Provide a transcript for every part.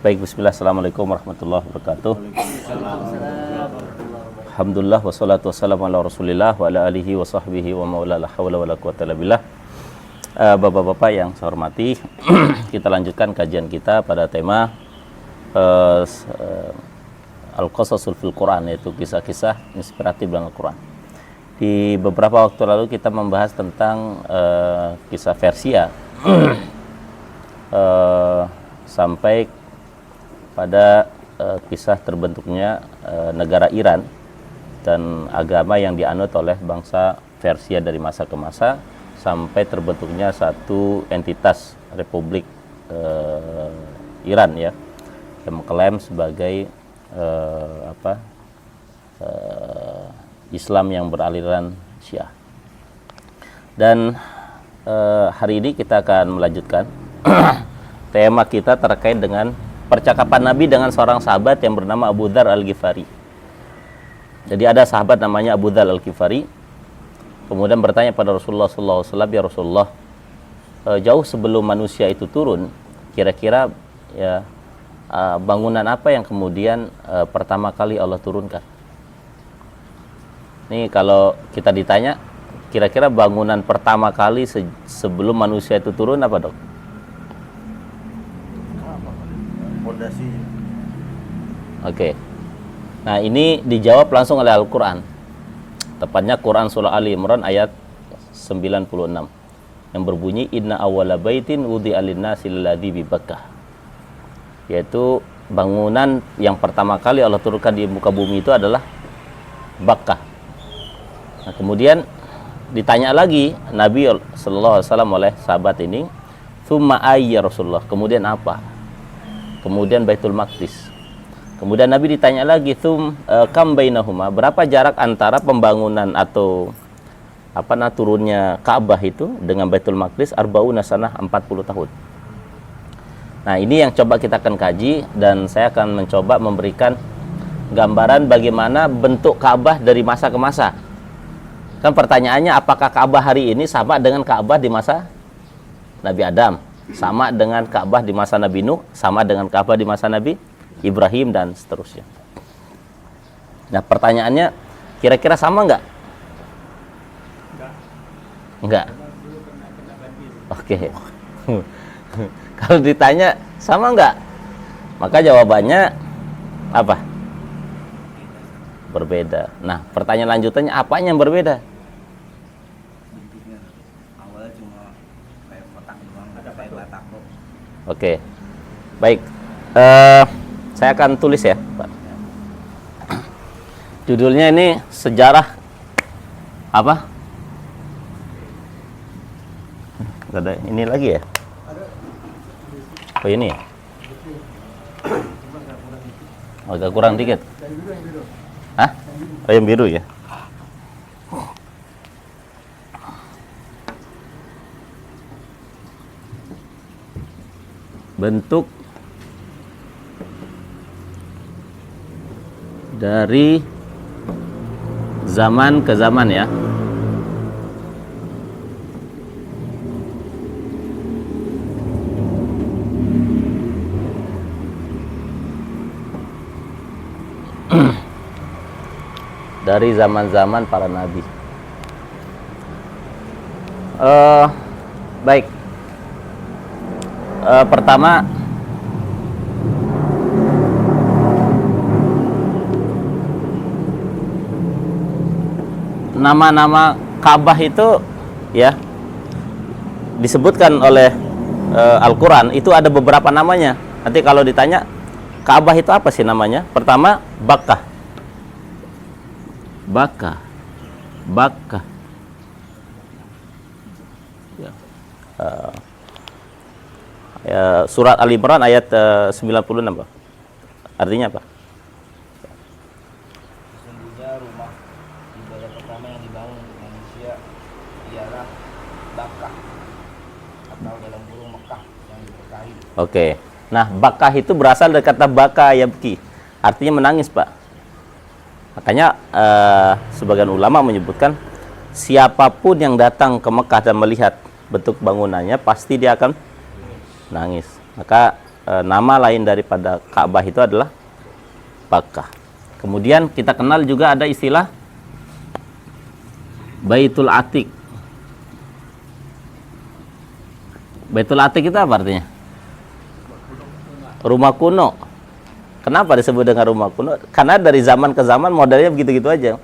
Baik, bismillah, assalamualaikum warahmatullahi wabarakatuh. Alhamdulillah, wassalatu wassalamu ala rasulillah wa ala alihi wa sahbihi wa maula la hawla wa la quwata illa billah. Bapak-bapak yang saya hormati, kita lanjutkan kajian kita pada tema Al-Qasasul fil Quran, yaitu kisah-kisah inspiratif dalam Al-Quran. Di beberapa waktu lalu kita membahas tentang kisah Persia sampai pada kisah terbentuknya negara Iran dan agama yang dianut oleh bangsa Persia dari masa ke masa sampai terbentuknya satu entitas Republik Iran ya, yang mengklaim sebagai Islam yang beraliran Syiah. Dan hari ini kita akan melanjutkan tema kita terkait dengan percakapan Nabi dengan seorang sahabat yang bernama Abu Dzar Al-Ghifari. Jadi ada sahabat namanya Abu Dzar Al-Ghifari, kemudian bertanya pada Rasulullah SAW, ya Rasulullah, jauh sebelum manusia itu turun, kira-kira ya bangunan apa yang kemudian pertama kali Allah turunkan? Ini kalau kita ditanya, kira-kira bangunan pertama kali sebelum manusia itu turun apa, Dok? Fondasi. Oke. Nah, ini dijawab langsung oleh Al-Quran. Tepatnya Quran Surah Ali Imran ayat 96 yang berbunyi inna awwala baitin wudi'a lin-nasi alladzi bi Bakkah. Yaitu bangunan yang pertama kali Allah turunkan di muka bumi itu adalah Bakkah. Nah, kemudian ditanya lagi Nabi sallallahu alaihi wasallam oleh sahabat ini, "Tsumma ayya Rasulullah?" Kemudian apa? Kemudian Baitul Maqdis. Kemudian Nabi ditanya lagi, kam bainahuma, berapa jarak antara pembangunan atau turunnya Ka'bah itu dengan Baitul Maqdis? Arbauna sanah, 40 tahun. Nah, ini yang coba kita akan kaji, dan saya akan mencoba memberikan gambaran bagaimana bentuk Ka'bah dari masa ke masa. Kan pertanyaannya, apakah Ka'bah hari ini sama dengan Ka'bah di masa Nabi Adam, sama dengan Ka'bah di masa Nabi Nuh, sama dengan Ka'bah di masa Nabi Ibrahim, dan seterusnya. Nah, pertanyaannya, kira-kira sama nggak? Enggak. Oke. Kalau ditanya sama nggak, maka jawabannya apa? Berbeda. Nah, pertanyaan lanjutannya, apanya yang berbeda? Awalnya cuma kayak kotak doang, ada kayak batak. Oke. Baik. Saya akan tulis ya, Pak. Judulnya ini sejarah apa? Gak ada ini lagi ya? Oh, ini ya? Oh, agak kurang dikit. Hah? Oh, yang biru ya? Bentuk dari zaman ke zaman ya. Dari zaman-zaman para nabi. Baik. Pertama, nama-nama Ka'bah itu ya disebutkan oleh Al-Quran, itu ada beberapa namanya. Nanti kalau ditanya Ka'bah itu apa sih namanya? Pertama, Bakkah. Bakkah. Surat Ali Imran ayat 96. Artinya apa? Sesungguhnya rumah ibadah pertama yang dibangun untuk manusia ialah Bakkah, atau dalam kurung Mekah yang diberkahi. Oke. Nah, Bakkah itu berasal dari kata baka yabki. Artinya menangis, Pak. Makanya sebagian ulama menyebutkan siapapun yang datang ke Mekah dan melihat bentuk bangunannya pasti dia akan nangis. Maka nama lain daripada Ka'bah itu adalah Bakkah. Kemudian kita kenal juga ada istilah Baitul Atiq. Baitul Atiq itu apa artinya? Rumah kuno. Kenapa disebut dengan rumah kuno? Karena dari zaman ke zaman modelnya begitu-gitu aja.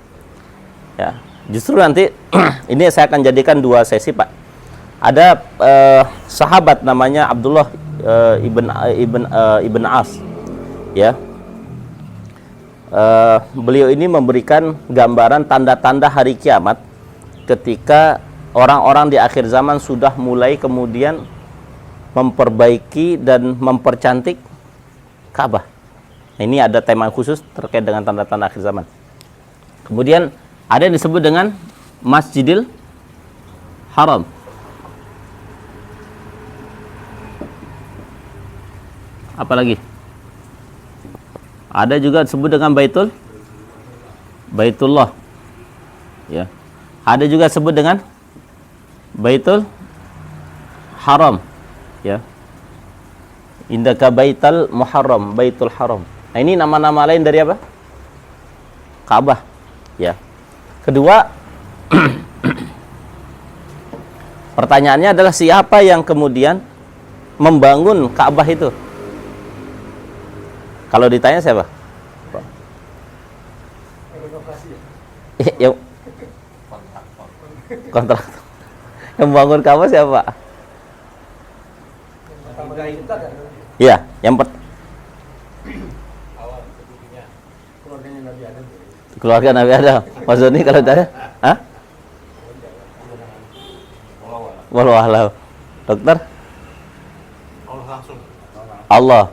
Ya, justru nanti ini saya akan jadikan 2 sesi, Pak. Ada sahabat namanya Abdullah ibn As, ya. Beliau ini memberikan gambaran tanda-tanda hari kiamat ketika orang-orang di akhir zaman sudah mulai kemudian memperbaiki dan mempercantik Ka'bah. Ini ada tema khusus terkait dengan tanda-tanda akhir zaman. Kemudian ada yang disebut dengan Masjidil Haram. Apalagi? Ada juga disebut dengan Baitullah. Ya. Ada juga disebut dengan Baitul Haram. Ya. Indaka Baitul Muharram, Baitul Haram. Nah, ini nama-nama lain dari apa? Ka'bah. Ya. Kedua, pertanyaannya adalah siapa yang kemudian membangun Ka'bah itu? Kalau ditanya siapa? Yang kontraktor. Yang membangun Ka'bah siapa? Iya, yang keluarga Nabi Adam. Maksudnya kalau tanya, hah? Wallahu a'lam. Dokter? Allah langsung. Allah.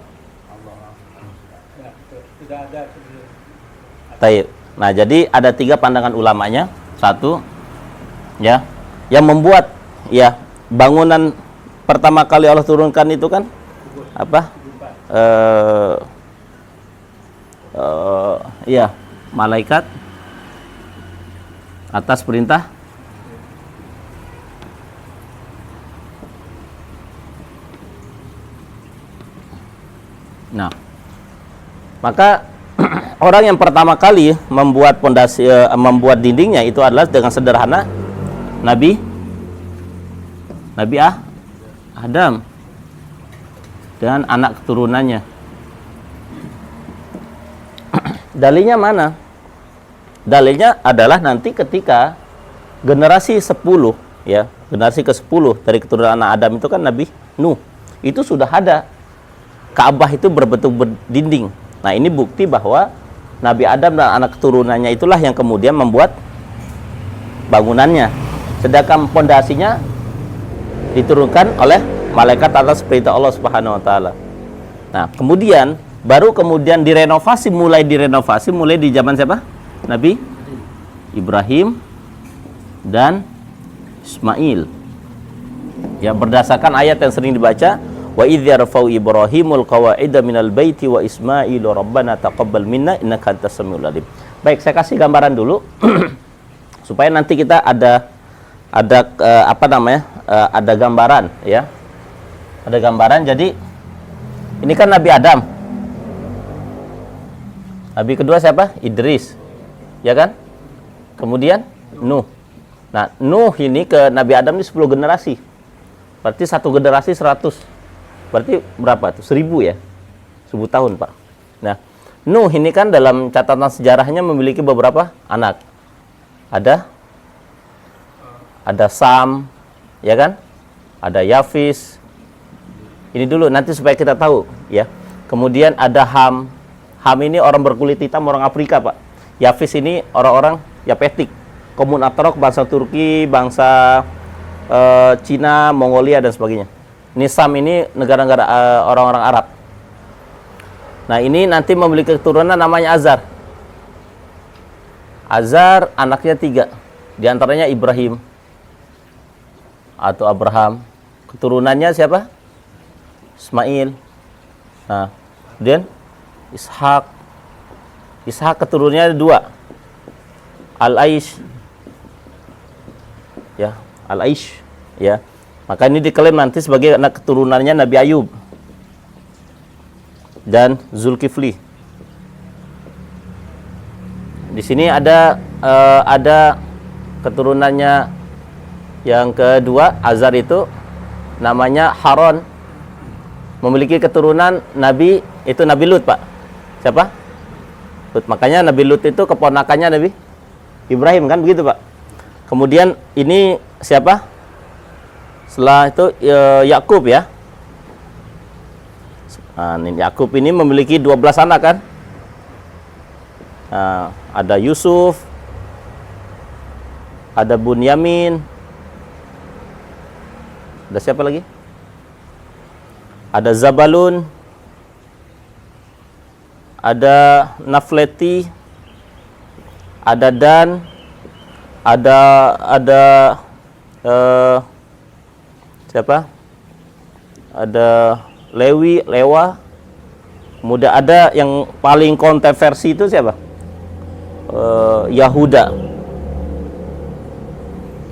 Taib. Nah, jadi ada 3 pandangan ulamanya. 1, ya, yang membuat ya bangunan pertama kali Allah turunkan itu kan apa? Ya, malaikat atas perintah maka orang yang pertama kali membuat pondasi, membuat dindingnya itu adalah dengan sederhana Nabi Adam dan anak keturunannya. Dalilnya mana? Dalilnya adalah nanti ketika generasi 10, ya, generasi ke-10 dari keturunan anak Adam itu kan Nabi Nuh. Itu sudah ada Ka'bah itu berbentuk berdinding. Nah, ini bukti bahwa Nabi Adam dan anak keturunannya itulah yang kemudian membuat bangunannya. Sedangkan pondasinya diturunkan oleh malaikat atas perintah Allah Subhanahu wa taala. Nah, kemudian baru kemudian direnovasi mulai di zaman siapa? Nabi Ibrahim dan Ismail. Ya, berdasarkan ayat yang sering dibaca, wa idz yarfa'u Ibrahimul qawa'ida minal baiti wa Ismailu rabbana taqabbal minna innaka antas samiul alim. Baik, saya kasih gambaran dulu supaya nanti kita ada ada gambaran, ya. Ada gambaran. Jadi ini kan Nabi Adam. Nabi kedua siapa? Idris. Ya kan? Kemudian Nuh. Nah, Nuh ini ke Nabi Adam ini 10 generasi. Berarti satu generasi 100. Berarti berapa tuh? 1000 ya? 1000 tahun, Pak. Nah, Nuh ini kan dalam catatan sejarahnya memiliki beberapa anak. Ada Sam, ya kan? Ada Yafis. Ini dulu nanti supaya kita tahu, ya. Kemudian ada Ham. Ham ini orang berkulit hitam, orang Afrika, Pak. Yafis ini orang-orang Yapetik, Komun Atrok, bangsa Turki, bangsa Cina, Mongolia dan sebagainya. Ini Sam ini negara-negara orang-orang Arab. Nah, ini nanti memiliki keturunan namanya Azar. Azar anaknya 3. Di antaranya Ibrahim atau Abraham. Keturunannya siapa? Ismail. Nah, kemudian Ishak. Ishak keturunannya 2. Al-Aish. Ya, Al-Aish, ya. Maka ini diklaim nanti sebagai anak keturunannya Nabi Ayub. dan Zulkifli. Di sini ada keturunannya yang kedua, Azar itu namanya Haron, memiliki keturunan Nabi, itu Nabi Lut, Pak. Siapa? Lut. Makanya Nabi Lut itu keponakannya Nabi Ibrahim, kan begitu, Pak. Kemudian ini siapa? Setelah itu Yakub, ya. Nah, Yakub ini memiliki 12 anak, kan? Nah, ada Yusuf, ada Bunyamin, ada siapa lagi? Ada Zabalun, ada Nafleti, ada Dan, ada siapa? Ada Lewi, Lewa. Kemudian ada yang paling kontroversi itu siapa? Yahuda.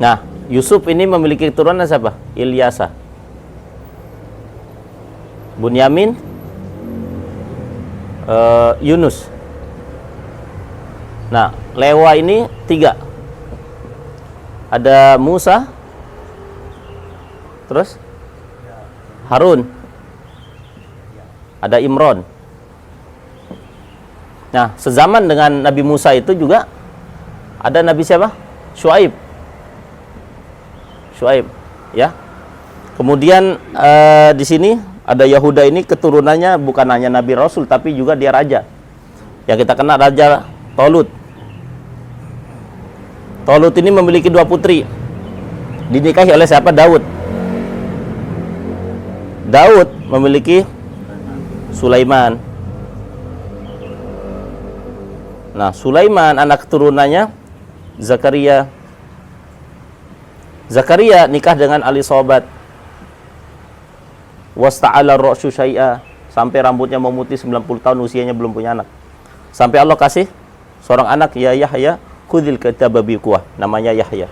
Nah, Yusuf ini memiliki keturunan siapa? Ilyasa. Bunyamin, Yunus. Nah, Lewa ini 3. Ada Musa, terus Harun, ada Imron. Nah, sezaman dengan Nabi Musa itu juga ada Nabi siapa? Syuaib, ya. Kemudian di sini ada Yahuda, ini keturunannya bukan hanya Nabi Rasul, tapi juga dia raja. Yang kita kenal Raja Tolut. Tolut ini memiliki 2 putri. Dinikahi oleh siapa? Daud. Daud memiliki Sulaiman. Nah, Sulaiman anak keturunannya Zakaria. Zakaria nikah dengan Alisobat. Wasta'ala ra'su syai'a, sampai rambutnya memutih 90 tahun usianya belum punya anak. Sampai Allah kasih seorang anak, ya Yahya, khudhil kitaba biquwah, namanya Yahya.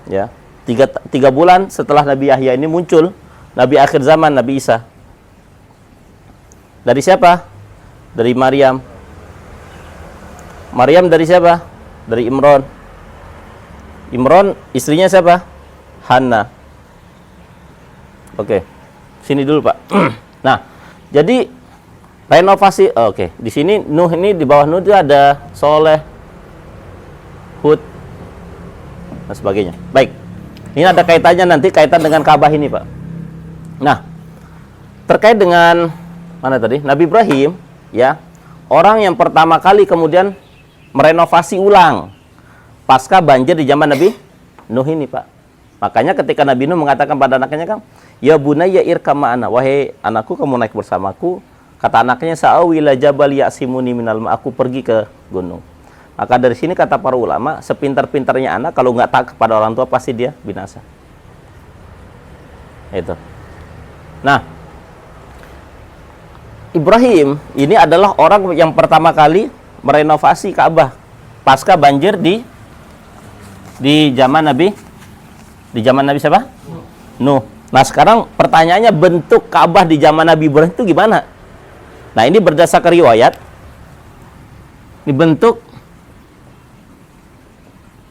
Ya, 3 bulan setelah Nabi Yahya ini muncul Nabi akhir zaman, Nabi Isa. Dari siapa? Dari Maryam. Maryam dari siapa? Dari Imron. Imron istrinya siapa? Hana. Oke. Sini dulu, Pak. Nah, jadi renovasi. Oke. Di sini Nuh, ini di bawah Nuh itu ada Soleh, Hud, dan sebagainya. Baik. Ini ada kaitannya nanti, kaitan dengan Ka'bah ini, Pak. Nah, terkait dengan mana tadi? Nabi Ibrahim, ya. Orang yang pertama kali kemudian merenovasi ulang pasca banjir di zaman Nabi Nuh ini, Pak. Makanya ketika Nabi Nuh mengatakan pada anaknya, kan, ya bunayya irkam ma'ana, wahai anakku kamu naik bersamaku. Kata anaknya, sa'awi ila jabal ya'simuni minal ma, aku pergi ke gunung. Maka dari sini kata para ulama, sepintar-pintarnya anak kalau nggak taat kepada orang tua pasti dia binasa. Itu. Nah, Ibrahim ini adalah orang yang pertama kali merenovasi Ka'bah pasca banjir di zaman Nabi siapa? Nuh. Nah, sekarang pertanyaannya, bentuk Ka'bah di zaman Nabi Ibrahim itu gimana? Nah, ini berdasarkan riwayat, ini bentuk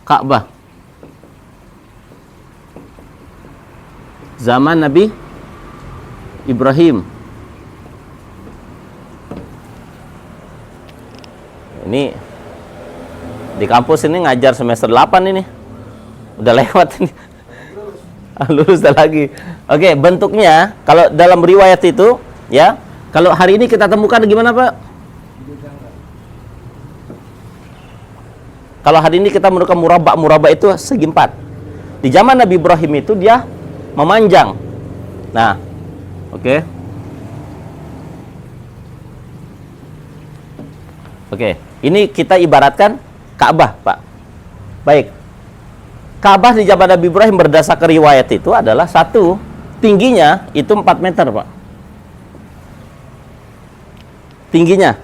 Ka'bah zaman Nabi Ibrahim. Ini di kampus ini ngajar semester 8 ini. Udah lewat ini. Lulus dah lagi. Oke, bentuknya kalau dalam riwayat itu, ya, kalau hari ini kita temukan gimana, Pak? Kalau hari ini kita menemukan murabba itu segi 4. Di zaman Nabi Ibrahim itu dia memanjang. Nah, oke. Ini kita ibaratkan Ka'bah, Pak. Baik. Ka'bah di zaman Nabi Ibrahim berdasarkan riwayat itu adalah satu, tingginya itu 4 meter, Pak. Tingginya.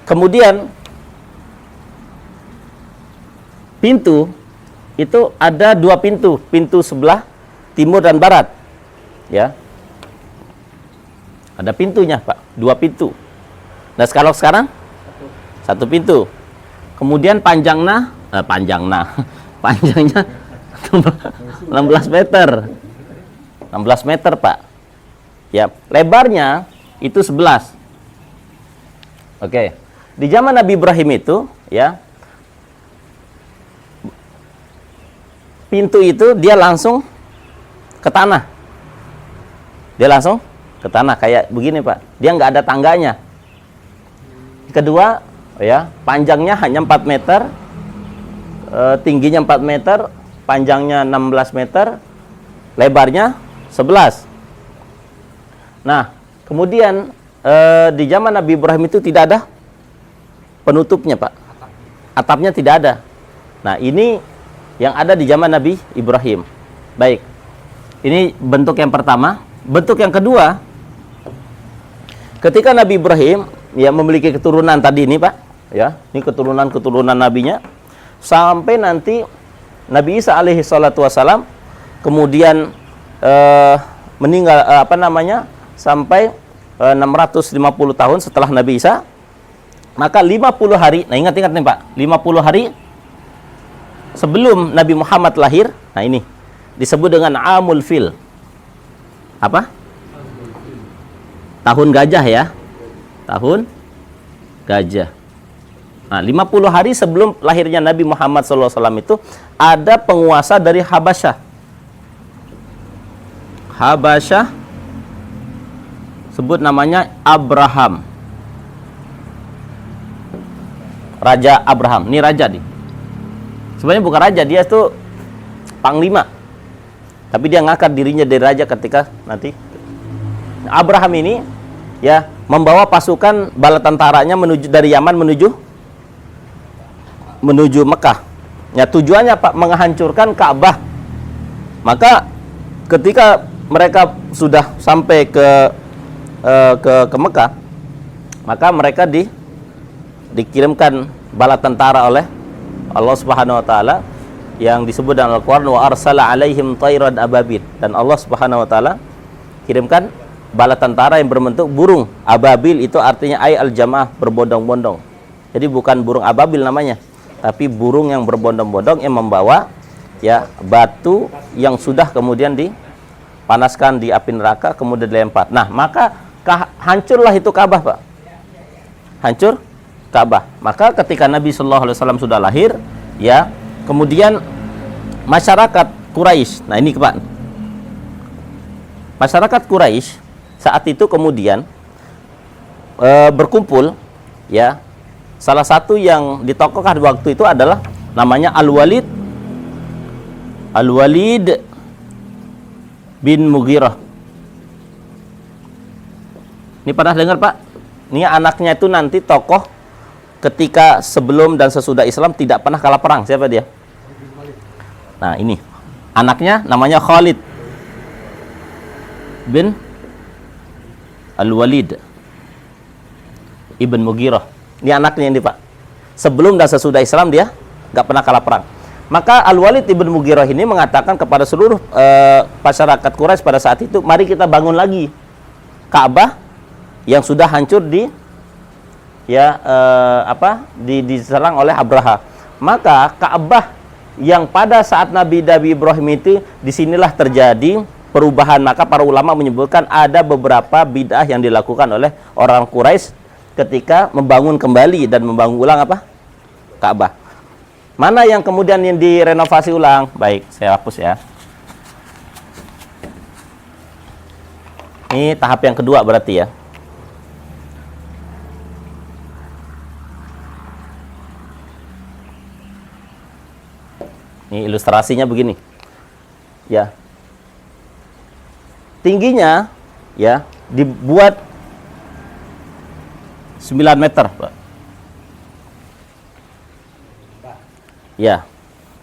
Kemudian pintu itu ada 2 pintu, pintu sebelah timur dan barat. Ya. Ada pintunya, Pak. 2 pintu. Nah, kalau sekarang 1 pintu. Kemudian panjangnya panjangnya 16 meter. 16 meter, Pak. Ya, lebarnya itu 11. Oke. Di zaman Nabi Ibrahim itu, ya, pintu itu dia langsung ke tanah. Dia langsung ke tanah kayak begini, Pak. Dia nggak ada tangganya. Kedua, ya, panjangnya hanya 4 meter, tingginya 4 meter, panjangnya 16 meter, lebarnya 11. Nah, kemudian di zaman Nabi Ibrahim itu tidak ada penutupnya, Pak. Atapnya tidak ada. Nah, ini yang ada di zaman Nabi Ibrahim. Baik. Ini bentuk yang pertama. Bentuk yang kedua, ketika Nabi Ibrahim ya memiliki keturunan tadi ini, Pak, ya, ini keturunan nabinya, sampai nanti Nabi Isa alaihi salatu wasalam kemudian meninggal sampai 650 tahun setelah Nabi Isa, maka 50 hari, nah ingat-ingat nih, Pak, 50 hari sebelum Nabi Muhammad lahir, nah ini disebut dengan Amul Fil. Apa? Tahun gajah, ya. Tahun gajah. Nah, 50 hari sebelum lahirnya Nabi Muhammad SAW itu ada penguasa dari Habasyah. Habasyah, sebut namanya Abraham. Raja Abraham. Ini raja nih. Sebenarnya bukan raja, dia itu panglima. Tapi dia ngangkat dirinya dari raja ketika nanti Abraham ini, ya, membawa pasukan bala tentaranya menuju dari Yaman menuju Mekah. Ya, tujuannya, Pak, menghancurkan Ka'bah. Maka ketika mereka sudah sampai ke Mekah, maka mereka dikirimkan bala tentara oleh Allah Subhanahu wa taala yang disebut dalam Al-Qur'an wa arsala alaihim tayran ababil, dan Allah Subhanahu wa taala kirimkan bala tentara yang berbentuk burung. Ababil itu artinya al-jamaah, berbondong-bondong. Jadi bukan burung ababil namanya, tapi burung yang berbondong-bondong yang membawa, ya, batu yang sudah kemudian dipanaskan di api neraka kemudian dilempar. Nah, maka hancurlah itu Ka'bah, Pak. Hancur Ka'bah. Maka ketika Nabi sallallahu alaihi wasallam sudah lahir, ya, kemudian masyarakat Quraisy, nah ini, Pak, masyarakat Quraisy saat itu kemudian berkumpul, ya. Salah satu yang ditokohkan waktu itu adalah namanya Al-Walid bin Mughirah. Ini pernah dengar, Pak? Ini anaknya itu nanti tokoh ketika sebelum dan sesudah Islam tidak pernah kalah perang. Siapa dia? Nah, ini anaknya namanya Khalid bin Al-Walid Ibn Mughirah. Ini anaknya ini, Pak. Sebelum dan sesudah Islam dia nggak pernah kalah perang. Maka Al-Walid Ibn Mughirah ini mengatakan kepada seluruh masyarakat Quraisy pada saat itu, mari kita bangun lagi Ka'bah yang sudah hancur diserang oleh Abraha. Maka Ka'bah yang pada saat Nabi Ibrahim itu disinilah terjadi perubahan. Maka para ulama menyebutkan ada beberapa bid'ah yang dilakukan oleh orang Quraisy ketika membangun kembali dan membangun ulang Ka'bah. Mana yang kemudian yang direnovasi ulang? Baik, saya hapus, ya. Ini tahap yang kedua berarti, ya. Ini ilustrasinya begini, ya. Tingginya, ya, dibuat 9 meter, Pak. Ya.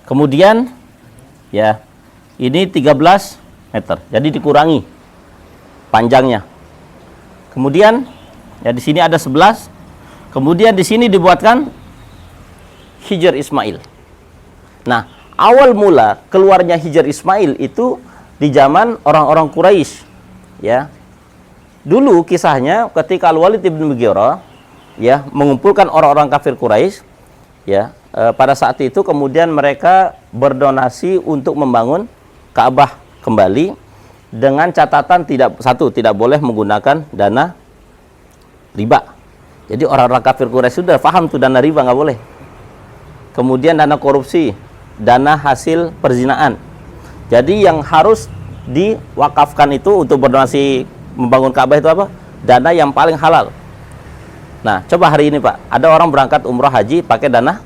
Kemudian, ya, ini 13 meter. Jadi dikurangi panjangnya. Kemudian, ya, di sini ada 11. Kemudian di sini dibuatkan Hijr Ismail. Nah, awal mula keluarnya Hijr Ismail itu di zaman orang-orang Quraisy, ya. dulu kisahnya ketika Al-Walid bin Mughirah ya mengumpulkan orang-orang kafir Quraisy ya, pada saat itu kemudian mereka berdonasi untuk membangun Ka'bah kembali dengan catatan tidak boleh menggunakan dana riba. Jadi orang-orang kafir Quraisy sudah paham tuh dana riba nggak boleh. Kemudian dana korupsi, dana hasil perzinaan. Jadi yang harus diwakafkan itu untuk berdonasi membangun Ka'bah itu apa? Dana yang paling halal. Nah, coba hari ini Pak, ada orang berangkat umroh haji pakai dana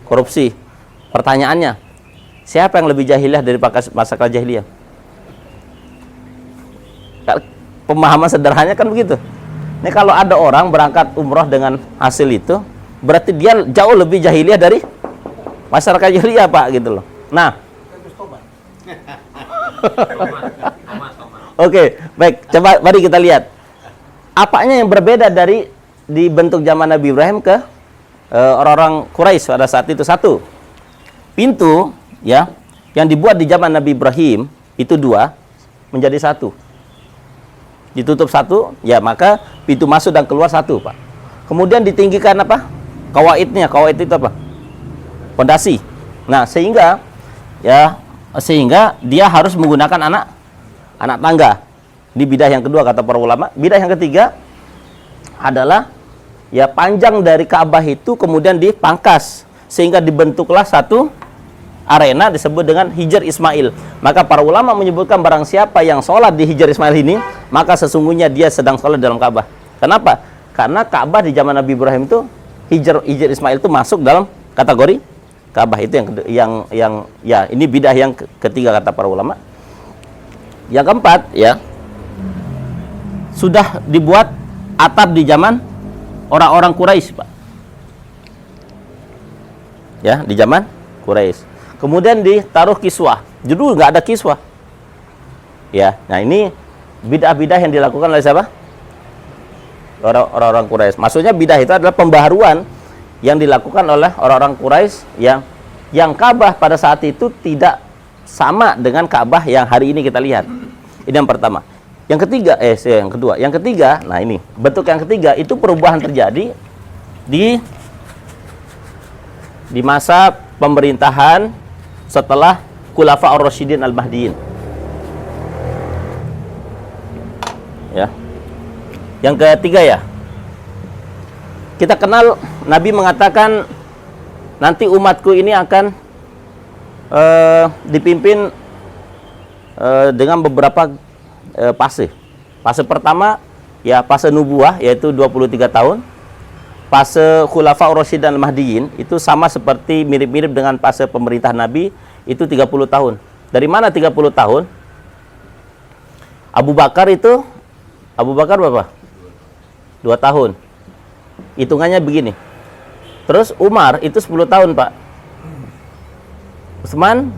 korupsi. Pertanyaannya, siapa yang lebih jahiliyah dari masyarakat jahiliyah? Pemahaman sederhananya kan begitu. Ini kalau ada orang berangkat umroh dengan hasil itu, berarti dia jauh lebih jahiliyah dari masyarakat jahiliyah Pak, gitu loh. Nah, oke, baik. Coba mari kita lihat. Apanya yang berbeda dari dibentuk zaman Nabi Ibrahim ke orang-orang Quraisy pada saat itu? Satu, pintu ya yang dibuat di zaman Nabi Ibrahim itu 2 menjadi 1. Ditutup 1, ya maka pintu masuk dan keluar 1, Pak. Kemudian ditinggikan apa? Kawaidnya. Kawaid itu apa? Pondasi. Nah, sehingga dia harus menggunakan anak tangga. Di bidah yang kedua kata para ulama. Bidah yang ketiga adalah ya panjang dari Ka'bah itu kemudian dipangkas sehingga dibentuklah satu arena disebut dengan Hijr Ismail. Maka para ulama menyebutkan barang siapa yang sholat di Hijr Ismail ini, maka sesungguhnya dia sedang sholat dalam Ka'bah. Kenapa? Karena Ka'bah di zaman Nabi Ibrahim itu Hijr Ismail itu masuk dalam kategori Ka'bah. Itu yang ya ini bidah yang ketiga kata para ulama. Yang keempat ya, sudah dibuat atap di zaman orang-orang Quraisy, Pak. Ya, di zaman Quraisy. Kemudian ditaruh kiswah. Dulu nggak ada kiswah. Ya, nah ini bidah-bidah yang dilakukan oleh siapa? Orang-orang Quraisy. Maksudnya bidah itu adalah pembaharuan yang dilakukan oleh orang-orang Quraisy yang Ka'bah pada saat itu tidak sama dengan Ka'bah yang hari ini kita lihat. Ini yang pertama. Yang ketiga, yang kedua. Yang ketiga, nah ini bentuk yang ketiga itu perubahan terjadi di masa pemerintahan setelah Khulafa ar-Rasyidin al-Mahdiyin. Ya. Yang ketiga ya, kita kenal Nabi mengatakan nanti umatku ini akan dipimpin dengan beberapa fase. Fase pertama ya fase nubuah yaitu 23 tahun. Fase Khulafa ar-Rasyidin al-Mahdiyin itu sama seperti mirip-mirip dengan fase pemerintah Nabi itu 30 tahun. Dari mana 30 tahun? Abu Bakar berapa? 2 tahun. Hitungannya begini. Terus Umar itu 10 tahun, Pak. Utsman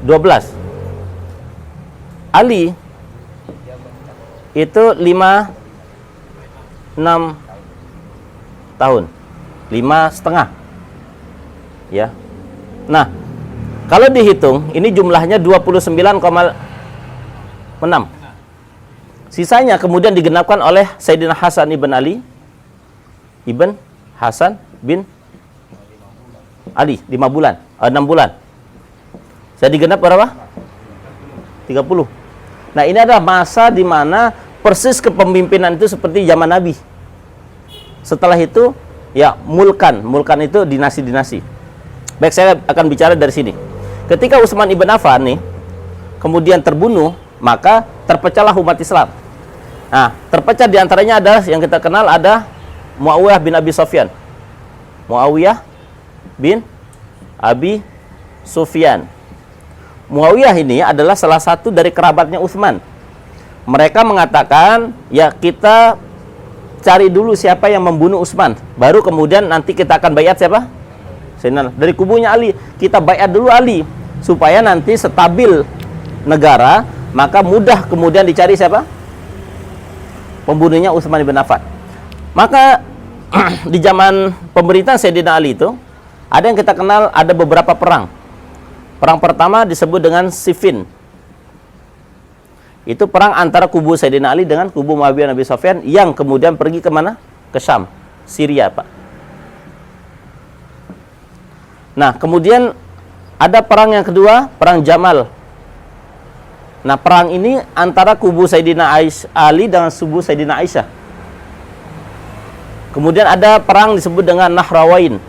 12. Ali itu 6 tahun, 5,5 ya. Nah, kalau dihitung ini jumlahnya 29,6. Sisanya kemudian digenapkan oleh Sayyidina Hasan ibn Ali ibn Hasan bin Ali 5 bulan, 6 bulan. Saya digenap berapa? 30. Nah, ini adalah masa di mana persis kepemimpinan itu seperti zaman Nabi. Setelah itu ya mulkan itu dinasti-dinasti. Baik, saya akan bicara dari sini. Ketika Utsman ibn Affan nih kemudian terbunuh, maka terpecahlah umat Islam. Nah, terpecah diantaranya ada yang kita kenal ada Muawiyah bin Abi Sufyan. Muawiyah bin Abi Sufyan. Muawiyah ini adalah salah satu dari kerabatnya Utsman. Mereka mengatakan, ya kita cari dulu siapa yang membunuh Utsman, baru kemudian nanti kita akan bayat siapa? Dari kubunya Ali, kita bayat dulu Ali, supaya nanti stabil negara, maka mudah kemudian dicari siapa? Pembunuhnya Utsman bin Affan. Maka di zaman pemerintahan Sayyidina Ali itu, ada yang kita kenal, ada beberapa perang. Perang pertama disebut dengan Siffin. Itu perang antara kubu Sayyidina Ali dengan kubu Muawiyah bin Abi Sufyan yang kemudian pergi ke mana? Ke Syam, Syria, Pak. Nah, kemudian ada perang yang kedua, perang Jamal. Nah, perang ini antara kubu Sayyidina Ali dengan kubu Sayyidina Aisyah. Kemudian ada perang disebut dengan Nahrawain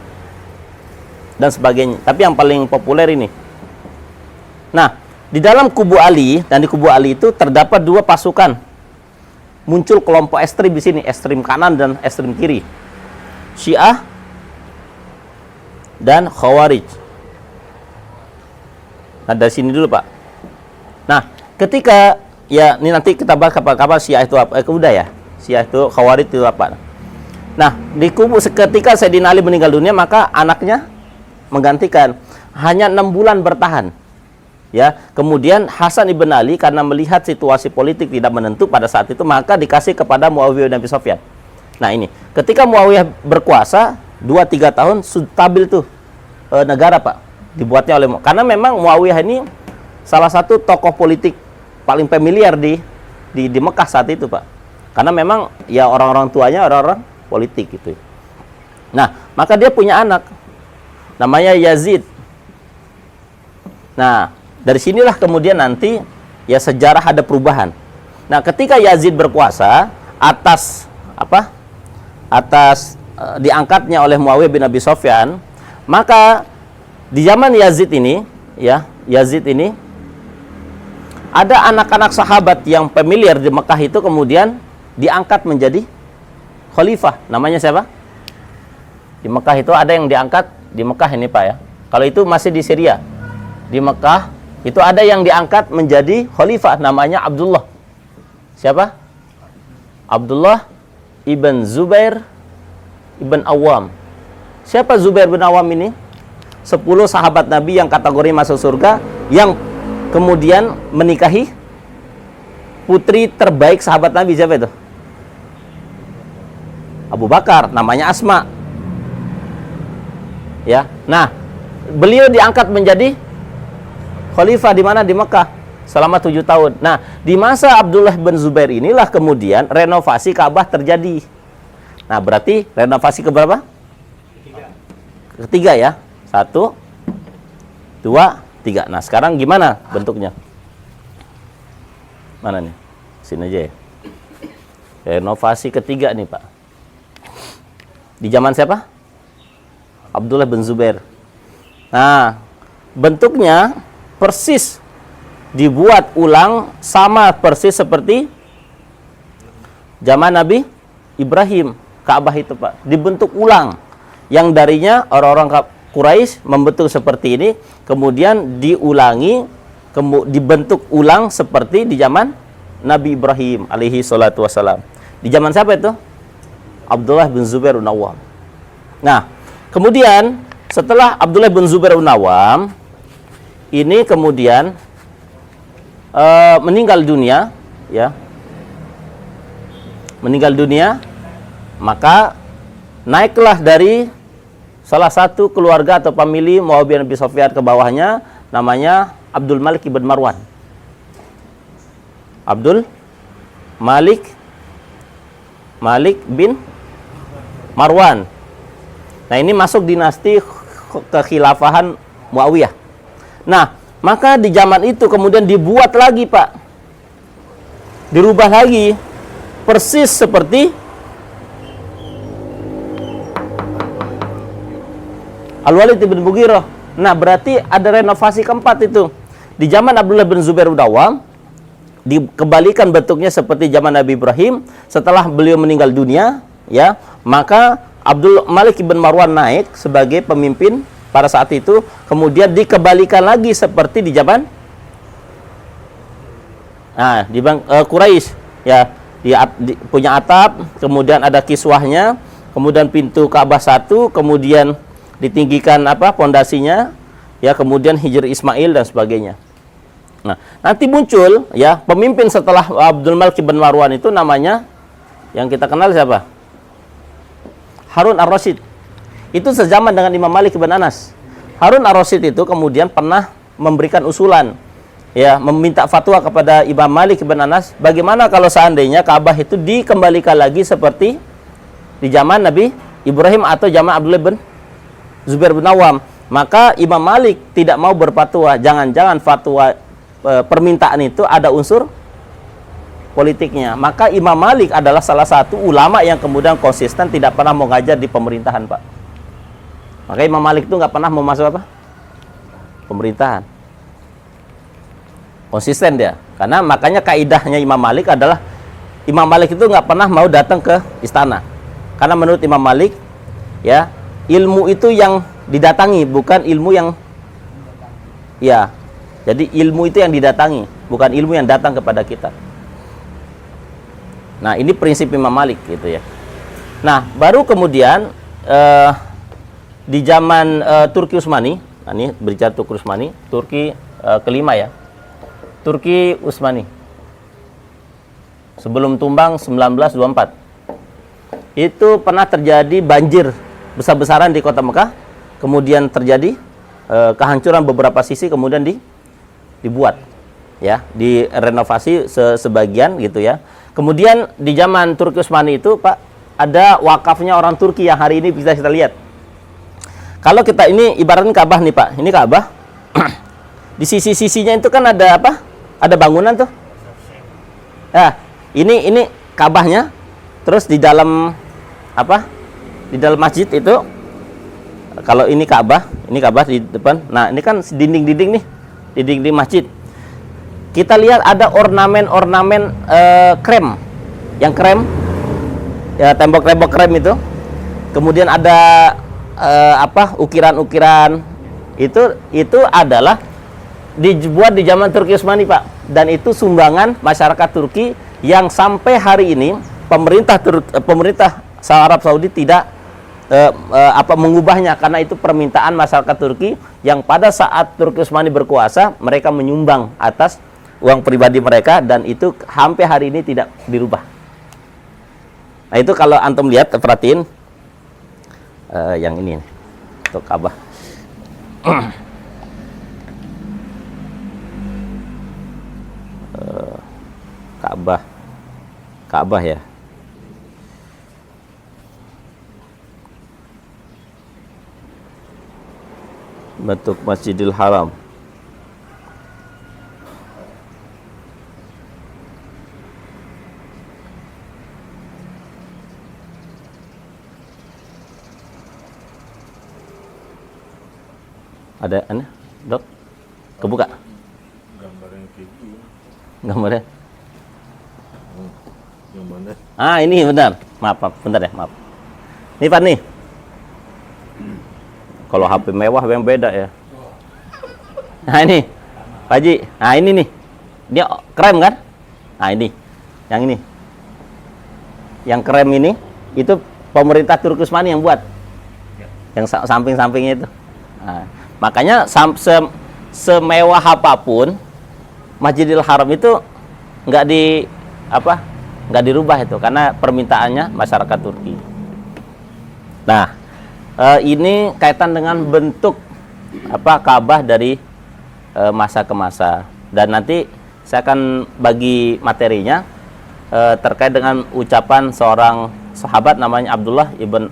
dan sebagainya. Tapi yang paling populer ini. Nah, di dalam kubu Ali dan di kubu Ali itu terdapat dua pasukan. Muncul kelompok ekstrim di sini, ekstrim kanan dan ekstrim kiri. Syiah dan Khawarij. Nah, dari sini dulu, Pak. Nah, ketika ya ini nanti kita bahas kapan-kapan Syiah itu apa? Udah ya. Syiah itu, Khawarij itu apa? Nah, di kubu ketika Sayyidina Ali meninggal dunia, maka anaknya menggantikan. Hanya 6 bulan bertahan. Ya, kemudian Hasan ibn Ali karena melihat situasi politik tidak menentu pada saat itu, maka dikasih kepada Muawiyah bin Abi Sufyan. Nah, ini ketika Muawiyah berkuasa 2-3 tahun stabil tuh negara, Pak. Dibuatnya oleh, karena memang Muawiyah ini salah satu tokoh politik paling familiar di Mekah saat itu, Pak. Karena memang ya orang-orang tuanya orang-orang politik gitu. Nah, maka dia punya anak namanya Yazid. Nah, dari sinilah kemudian nanti ya sejarah ada perubahan. Nah, ketika Yazid berkuasa atas apa? Atas diangkatnya oleh Muawiyah bin Abi Sufyan, maka di zaman Yazid ini, ya, Yazid ini ada anak-anak sahabat yang familiar di Mekah itu kemudian diangkat menjadi khalifah. Namanya siapa? Di Mekah itu ada yang diangkat di Mekah ini, Pak, ya. Kalau itu masih di Syria. Di Mekah itu ada yang diangkat menjadi khalifah, namanya Abdullah. Siapa? Abdullah ibn Zubair ibn Awam. Siapa Zubair bin Awam ini? 10 sahabat Nabi yang kategori masuk surga, yang kemudian menikahi putri terbaik sahabat Nabi. Siapa itu? Abu Bakar, namanya Asma. Ya. Nah, beliau diangkat menjadi khalifah di mana? Di Mekah selama 7 tahun. Nah, di masa Abdullah bin Zubair inilah kemudian renovasi Ka'bah terjadi. Nah, berarti renovasi ke berapa? Ketiga ya. 1, 2, 3. Nah, sekarang gimana bentuknya? Mana nih? Sini aja ya. Renovasi ketiga nih, Pak. Di zaman siapa? Abdullah bin Zubair. Nah, bentuknya persis dibuat ulang sama persis seperti zaman Nabi Ibrahim. Ka'bah itu, Pak, dibentuk ulang. Yang darinya orang-orang Quraisy membentuk seperti ini, kemudian diulangi, dibentuk ulang seperti di zaman Nabi Ibrahim alaihi salatu wassalam. Di zaman siapa itu? Abdullah bin Zubair bin Awam. Nah, kemudian setelah Abdullah bin Zubair bin Awam ini kemudian meninggal dunia, ya, meninggal dunia, maka naiklah dari salah satu keluarga atau famili Muawiyah bin Abi Sufyan ke bawahnya, namanya Abdul Malik ibn Marwan. Abdul Malik bin Marwan. Nah, ini masuk dinasti kekhilafahan Muawiyah. Nah, maka di zaman itu kemudian dibuat lagi, Pak. Dirubah lagi persis seperti Al-Walid bin Mughirah. Nah, berarti ada renovasi keempat itu. Di zaman Abdullah bin Zubair bin Awam dikembalikan bentuknya seperti zaman Nabi Ibrahim. Setelah beliau meninggal dunia, ya, maka Abdul Malik bin Marwan naik sebagai pemimpin pada saat itu, kemudian dikembalikan lagi seperti di zaman Quraisy, ya, punya atap, kemudian ada kiswahnya, kemudian pintu Ka'bah 1, kemudian ditinggikan pondasinya, ya, kemudian Hijr Ismail dan sebagainya. Nah, nanti muncul ya pemimpin setelah Abdul Malik bin Marwan itu, namanya yang kita kenal siapa? Harun ar-Rasyid. Itu sezaman dengan Imam Malik bin Anas. Harun ar-Rasyid itu kemudian pernah memberikan usulan, ya meminta fatwa kepada Imam Malik bin Anas, bagaimana kalau seandainya Ka'bah itu dikembalikan lagi seperti di zaman Nabi Ibrahim atau zaman Abdullah bin Zubair bin Awam. Maka Imam Malik tidak mau berfatwa, jangan-jangan fatwa permintaan itu ada unsur politiknya. Maka Imam Malik adalah salah satu ulama yang kemudian konsisten tidak pernah mau ngajar di pemerintahan, Pak. Maka Imam Malik itu nggak pernah mau masuk apa? Pemerintahan. Konsisten dia. Karena makanya kaidahnya Imam Malik adalah Imam Malik itu nggak pernah mau datang ke istana. Karena menurut Imam Malik, ya, ilmu itu yang didatangi, bukan ilmu yang, ya. Jadi ilmu itu yang didatangi, bukan ilmu yang datang kepada kita. Nah, ini prinsip Imam Malik gitu ya. Nah, baru kemudian di zaman Turki Utsmani, nah ini berbicara Turki Utsmani, Turki kelima ya. Turki Utsmani. Sebelum tumbang 1924. Itu pernah terjadi banjir besar-besaran di kota Mekah, kemudian terjadi kehancuran beberapa sisi, kemudian dibuat ya, direnovasi sebagian gitu ya. Kemudian di zaman Turki Utsmani itu, Pak, ada wakafnya orang Turki yang hari ini bisa kita lihat. Kalau kita ini ibaratnya Ka'bah nih, Pak. Ini Ka'bah. Di sisi-sisinya itu kan ada apa? Ada bangunan tuh. Nah, ini Ka'bahnya. Terus di dalam apa? Di dalam masjid itu, kalau ini Ka'bah di depan. Nah, ini kan dinding-dinding nih. Di dinding masjid. Kita lihat ada ornamen-ornamen krem. Yang krem, ya, tembok-tembok krem itu. Kemudian ada ukiran-ukiran. Itu adalah dibuat di zaman Turki Utsmani, Pak. Dan itu sumbangan masyarakat Turki yang sampai hari ini pemerintah Arab Saudi tidak mengubahnya, karena itu permintaan masyarakat Turki yang pada saat Turki Utsmani berkuasa mereka menyumbang atas uang pribadi mereka, dan itu sampai hari ini tidak dirubah. Nah, itu kalau antum lihat, perhatiin yang ini nih, untuk Ka'bah. Ka'bah ya. Bentuk Masjidil Haram. Ada aneh, Dok? Kebuka? Gambarnya kayak gini. Gambarnya? Yang mana? Ah, ini benar. Maaf, bentar ya, maaf. Ini Pak nih. Kalau HP mewah yang beda ya. Nah, ini. Pak Haji. Nah, ini nih. Dia krem kan? Nah, ini. Yang ini. Yang krem ini itu pemerintah Turki Utsmani yang buat. Yang samping-sampingnya itu. Nah, makanya semewah apapun Masjidil Haram itu nggak dirubah itu, karena permintaannya masyarakat Turki. Nah, ini kaitan dengan bentuk Ka'bah dari masa ke masa, dan nanti saya akan bagi materinya terkait dengan ucapan seorang sahabat namanya Abdullah ibn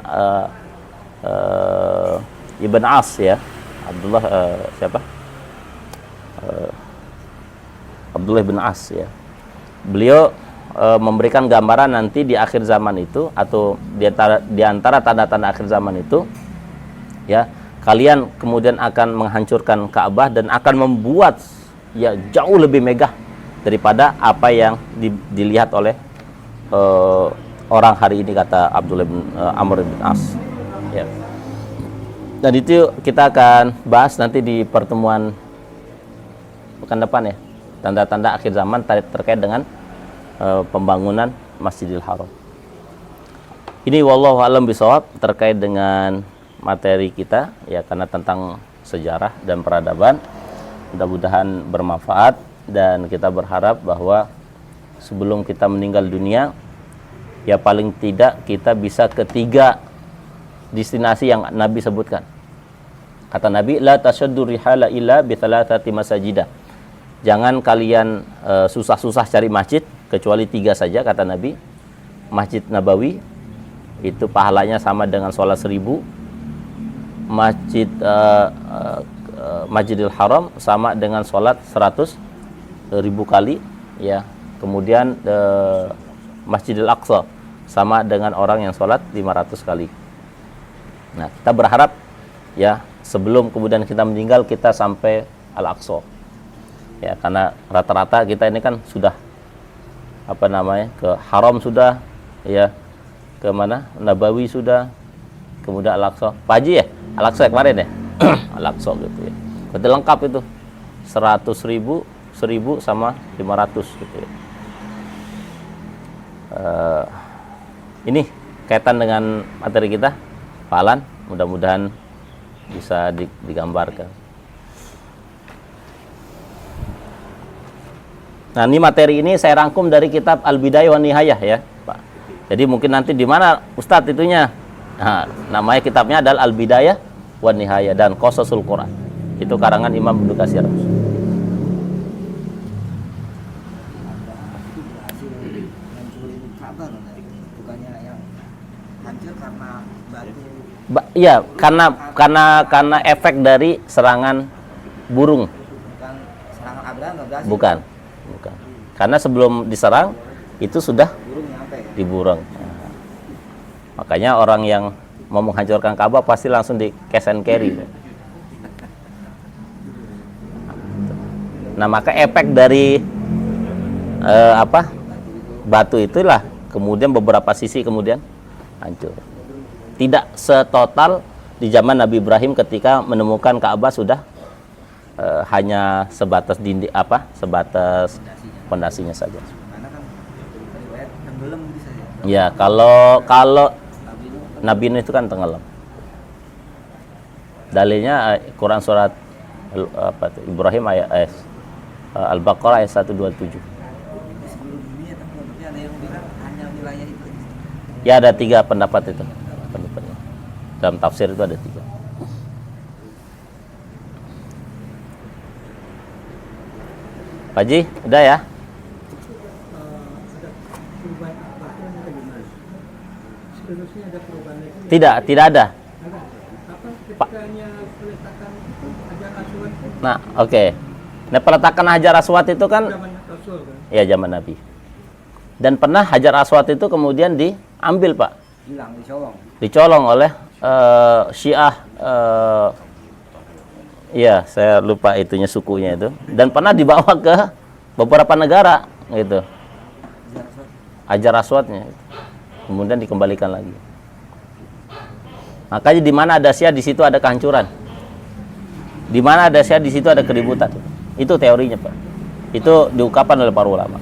As ya. Abdullah siapa? Abdullah bin As ya. Beliau memberikan gambaran nanti di akhir zaman itu, atau di antara tanda-tanda akhir zaman itu, ya, kalian kemudian akan menghancurkan Ka'bah dan akan membuat ya jauh lebih megah daripada apa yang dilihat oleh orang hari ini, kata Abdullah bin Amr bin As. Ya. Dan itu kita akan bahas nanti di pertemuan pekan depan ya, tanda-tanda akhir zaman terkait dengan pembangunan Masjidil Haram. Ini wallahu alam bisawab terkait dengan materi kita ya, karena tentang sejarah dan peradaban. Mudah-mudahan bermanfaat, dan kita berharap bahwa sebelum kita meninggal dunia ya paling tidak kita bisa ke 3 destinasi yang Nabi sebutkan. Kata Nabi, la tasyaddu rihala illa bi thalathati masajidah. jangan kalian susah-susah cari masjid kecuali 3 saja kata Nabi. Masjid Nabawi itu pahalanya sama dengan sholat 1000. Masjidil Haram sama dengan sholat 100.000 kali, ya. Kemudian Masjidil Aqsa sama dengan orang yang sholat 500 kali. Nah, kita berharap ya sebelum kemudian kita meninggal kita sampai Al-Aqsa. Ya, karena rata-rata kita ini kan sudah ke Haram sudah, ya. Ke mana? Nabawi sudah. Kemudian Al-Aqsa. Pak Haji ya? Al-Aqsa kemarin ya? Al-Aqsa gitu ya. Berarti lengkap itu. 100.000, 1000 sama 500 gitu ya. Ini kaitan dengan materi kita, Pak Alan, mudah-mudahan bisa digambarkan. Nah, ini materi ini saya rangkum dari kitab Al-Bidayah wan Nihayah ya, Pak. Jadi mungkin nanti di mana Ustadz itunya. Nah, namanya kitabnya adalah Al-Bidayah wan Nihayah dan Qasasul Quran. Itu karangan Imam Ibnu Katsir. Iya, karena efek dari serangan burung. Bukan serangan Abraham nggak berhasil. Bukan. Karena sebelum diserang itu sudah Burung nyampe ya. diburung. Makanya orang yang mau menghancurkan Ka'bah pasti langsung di cash and carry. Nah, maka efek dari batu itulah kemudian beberapa sisi kemudian hancur. Tidak setotal di zaman Nabi Ibrahim ketika menemukan Ka'bah sudah hanya sebatas sebatas pondasinya saja. Karena kan riwayat tenggelam bisa ya. Ya, kalau Nabi Nuh itu kan tenggelam. Dalilnya Quran surat Ibrahim ayat Al-Baqarah ayat 127. Sebelum dunia tenggelam, tapi ada yang bilang hanya wilayah itu. Ya, ada 3 pendapat itu. Dalam tafsir itu ada 3. Pak Haji, udah ya? Tidak ada. Nah, oke. Nah, peletakan Hajar Aswad itu kan ya zaman Nabi. Dan pernah Hajar Aswad itu kemudian diambil, Pak. Hilang, dicolong. Dicolong oleh Syiah, ya saya lupa itunya sukunya itu, dan pernah dibawa ke beberapa negara gitu. Hajar Aswadnya kemudian dikembalikan lagi. Makanya di mana ada Syiah di situ ada kehancuran. Di mana ada Syiah di situ ada keributan. Itu teorinya, Pak. Itu diungkapkan oleh para ulama.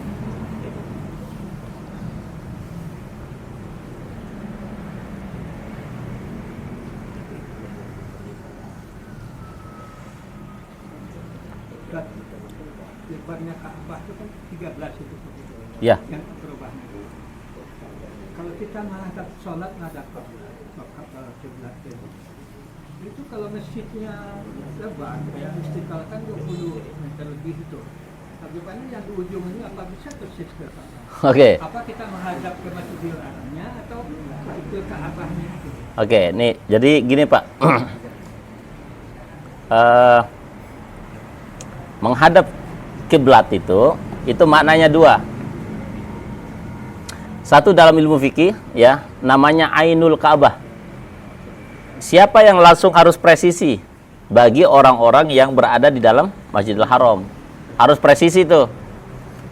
Lebarnya Ka'bah itu kan 13 itu. Ya. Yang perubahan. Kalau kita menghadap sholat menghadap kiblat itu kalau masjidnya lebar, ya Istiqlal kan 20 meter lebih itu. Bagaimana yang di ujung ini apa bisa persis ke sana? Oke. Apa kita menghadap ke Masjidil Haramnya atau ke Ka'bahnya? Oke, nih jadi gini, Pak. Menghadap kiblat itu maknanya 2. Satu dalam ilmu fikih ya, namanya Ainul Ka'bah. Siapa yang langsung harus presisi bagi orang-orang yang berada di dalam Masjidil Haram. Harus presisi itu.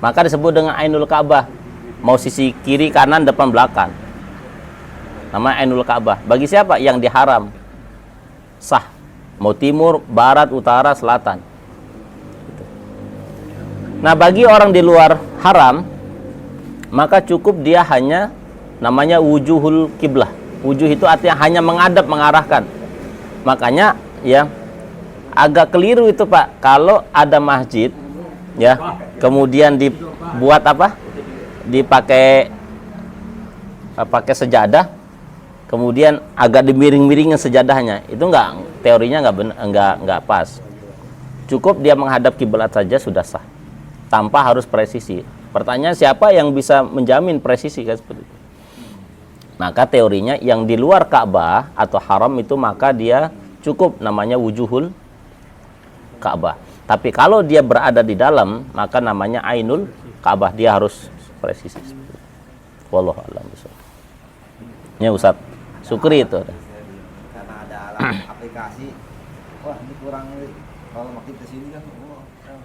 Maka disebut dengan Ainul Ka'bah. Mau sisi kiri, kanan, depan, belakang. Namanya Ainul Ka'bah. Bagi siapa? Yang diharam. Sah. Mau timur, barat, utara, selatan. Nah, bagi orang di luar haram, maka cukup dia hanya namanya wujuhul kiblah. Wujuh itu artinya hanya menghadap, mengarahkan. Makanya ya agak keliru itu, Pak. Kalau ada masjid ya, kemudian dibuat dipakai pakai sejadah, kemudian agak dimiring-miringin sejadahnya. Itu teorinya enggak pas. Cukup dia menghadap kiblat saja sudah sah. tanpa harus presisi. Pertanyaan, siapa yang bisa menjamin presisi kan seperti itu? Maka teorinya yang di luar Ka'bah atau haram itu maka dia cukup namanya wujuhul Ka'bah. Tapi kalau dia berada di dalam maka namanya ainul Ka'bah, dia harus presisi. Wallahu a'lam bishawab. Ya Ustaz, syukri itu. Karena ada alat aplikasi, wah ini kurang kalau makin ke sini kan,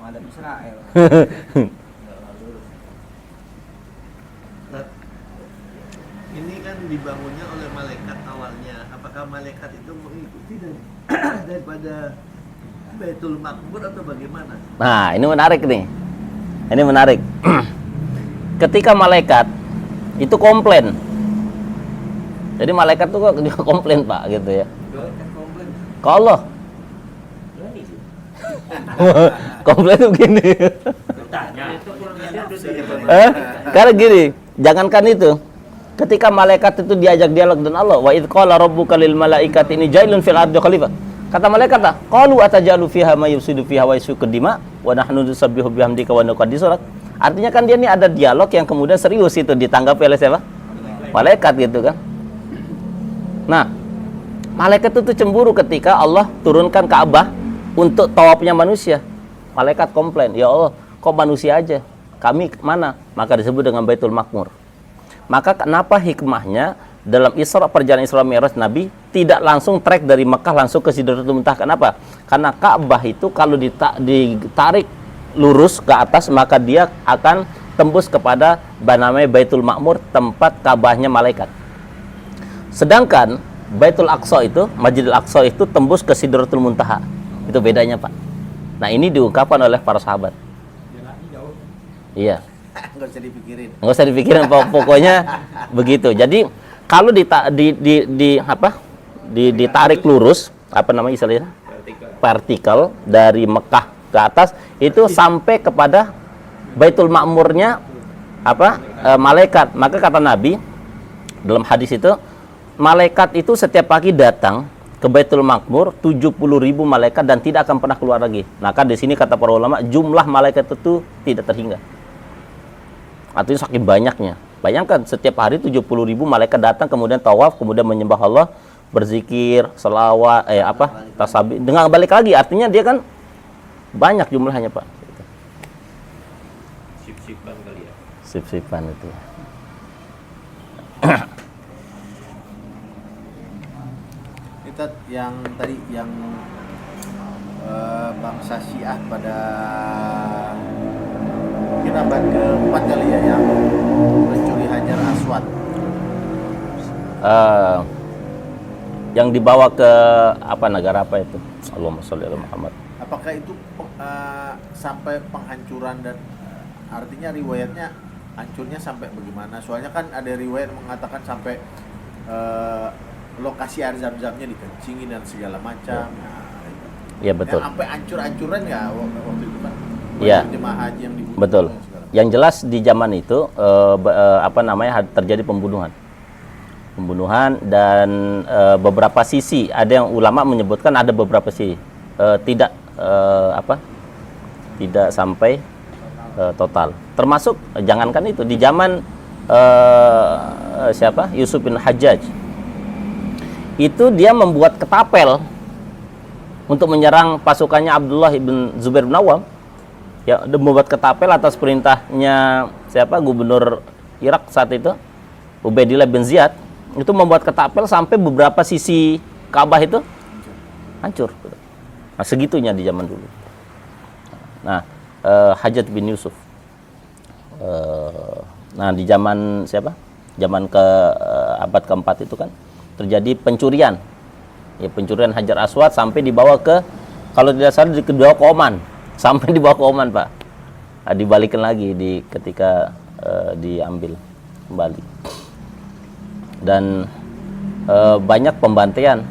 ada Israel. Ini kan dibangunnya oleh malaikat awalnya. Apakah malaikat itu mengikuti daripada Baitul Maqmur atau bagaimana? Nah, ini menarik nih. Ini menarik. Ketika malaikat itu komplain. Jadi malaikat tuh kok dia komplain, Pak, gitu ya. Ke Allah. Komplain tuh begini. Karena gini, jangankan itu. Ketika malaikat itu diajak dialog dengan Allah, wa idz qala rabbuka lil malaikati inni jailun fil ardi khalifah. Kata malaikat, qalu atajalu fiha may yufsidu fiha wa yasfiku dima wa nahnu nusabbihu bihamdika wa nuqaddisu lak. Artinya kan dia ini ada dialog yang kemudian serius itu ditanggapi oleh siapa? Malaikat gitu kan. Nah, malaikat itu cemburu ketika Allah turunkan Ka'bah untuk tawafnya manusia. Malaikat komplain, ya Allah, kok manusia aja? Kami mana? Maka disebut dengan Baitul Maqmur. Maka kenapa hikmahnya dalam perjalanan Isra Mi'raj Nabi tidak langsung trek dari Mekah langsung ke Sidratul Muntaha? Kenapa? Karena Ka'bah itu kalau ditarik lurus ke atas maka dia akan tembus kepada namanya Baitul Ma'mur, tempat Ka'bahnya malaikat. Sedangkan Baitul Aqsa itu, Masjidil Aqsa itu tembus ke Sidratul Muntaha. Itu bedanya, Pak. Nah, ini diungkapkan oleh para sahabat. Iya. Nggak usah dipikirin. Nggak usah dipikirin, pokoknya begitu. Jadi kalau ditarik lurus, apa namanya istilahnya? Vertikal dari Mekah ke atas itu sampai kepada Baitul Ma'murnya malaikat. Maka kata Nabi dalam hadis itu, malaikat itu setiap pagi datang ke Baitul Maqmur 70.000 malaikat dan tidak akan pernah keluar lagi. Maka di sini kata para ulama jumlah malaikat itu tidak terhingga. Artinya saking banyaknya. Bayangkan setiap hari 70.000 malaikat datang kemudian tawaf, kemudian menyembah Allah, berzikir, selawat, tasbih, dengan balik lagi. Artinya dia kan banyak jumlahnya, Pak. Sip-sipan kali ya. Sip-sipan itu. Itu yang tadi yang bangsa Syiah pada mungkin abad ke-4 kali ya yang mencuri Hajar Aswad. Yang dibawa ke negara apa itu? Allahumma sholli ala Muhammad. Apakah itu sampai penghancuran dan artinya riwayatnya hancurnya sampai bagaimana? Soalnya kan ada riwayat mengatakan sampai lokasi air zam-zamnya dikencingin dan segala macam. Iya betul. Sampai hancur-hancuran nggak waktu itu kan? Iya. Jemaah haji yang dibunuh. Betul. Yang jelas di zaman itu terjadi pembunuhan dan beberapa sisi. Ada yang ulama menyebutkan ada beberapa sisi tidak sampai total. Termasuk jangankan itu di zaman Yusuf bin Hajjaj itu dia membuat ketapel untuk menyerang pasukannya Abdullah bin Zubair bin Awam. Ya, dia membuat ketapel atas perintahnya gubernur Irak saat itu, Ubaidillah bin Ziyad. Itu membuat ketapel sampai beberapa sisi Ka'bah itu hancur. Nah, segitunya di zaman dulu. Nah, Hajjaj bin Yusuf. Nah, di zaman zaman abad keempat itu kan terjadi pencurian. Ya, pencurian Hajar Aswad sampai dibawa ke, kalau tidak salah dibawa ke Oman. Sampai dibawa ke Oman, Pak. Dibalikin lagi ketika diambil kembali. Dan banyak pembantaian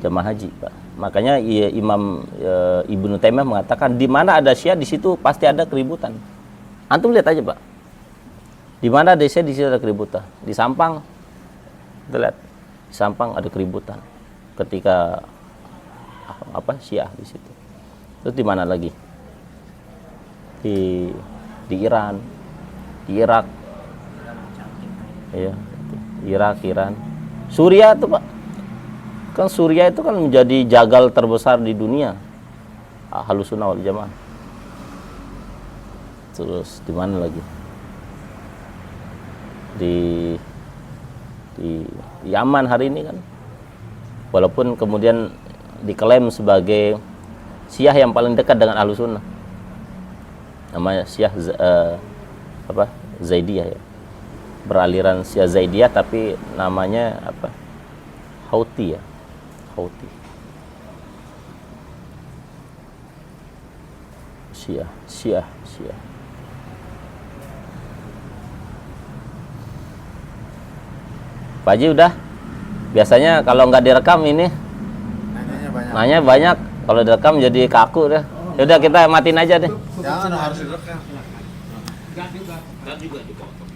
jemaah haji, Pak. Makanya Imam Ibnu Taimiyah mengatakan di mana ada Syiah di situ pasti ada keributan. Antum lihat aja, Pak. Di mana ada Syiah di situ ada keributan. Di Sampang, kita lihat, di Sampang ada keributan ketika Syiah di situ. Terus di mana lagi? Di Iran, di Irak. Iya, Irak, Iran. Suriah itu, Pak. Kan Suriah itu kan menjadi jagal terbesar di dunia. Ahlus Sunnah wal Jamaah. Terus di mana lagi? Di Yaman hari ini kan. Walaupun kemudian diklaim sebagai Syiah yang paling dekat dengan Ahlus Sunnah. Namanya Syiah Zaidiyah ya. Beraliran Syiah Zaidiyah tapi namanya apa? Houthi ya. Houthi. Syiah. Pak Haji udah. Biasanya kalau nggak direkam ini nanya banyak. Kalau direkam jadi kaku deh. Yaudah kita matiin aja deh. Jangan harus direkam. Enggak juga. Dan juga dipotong.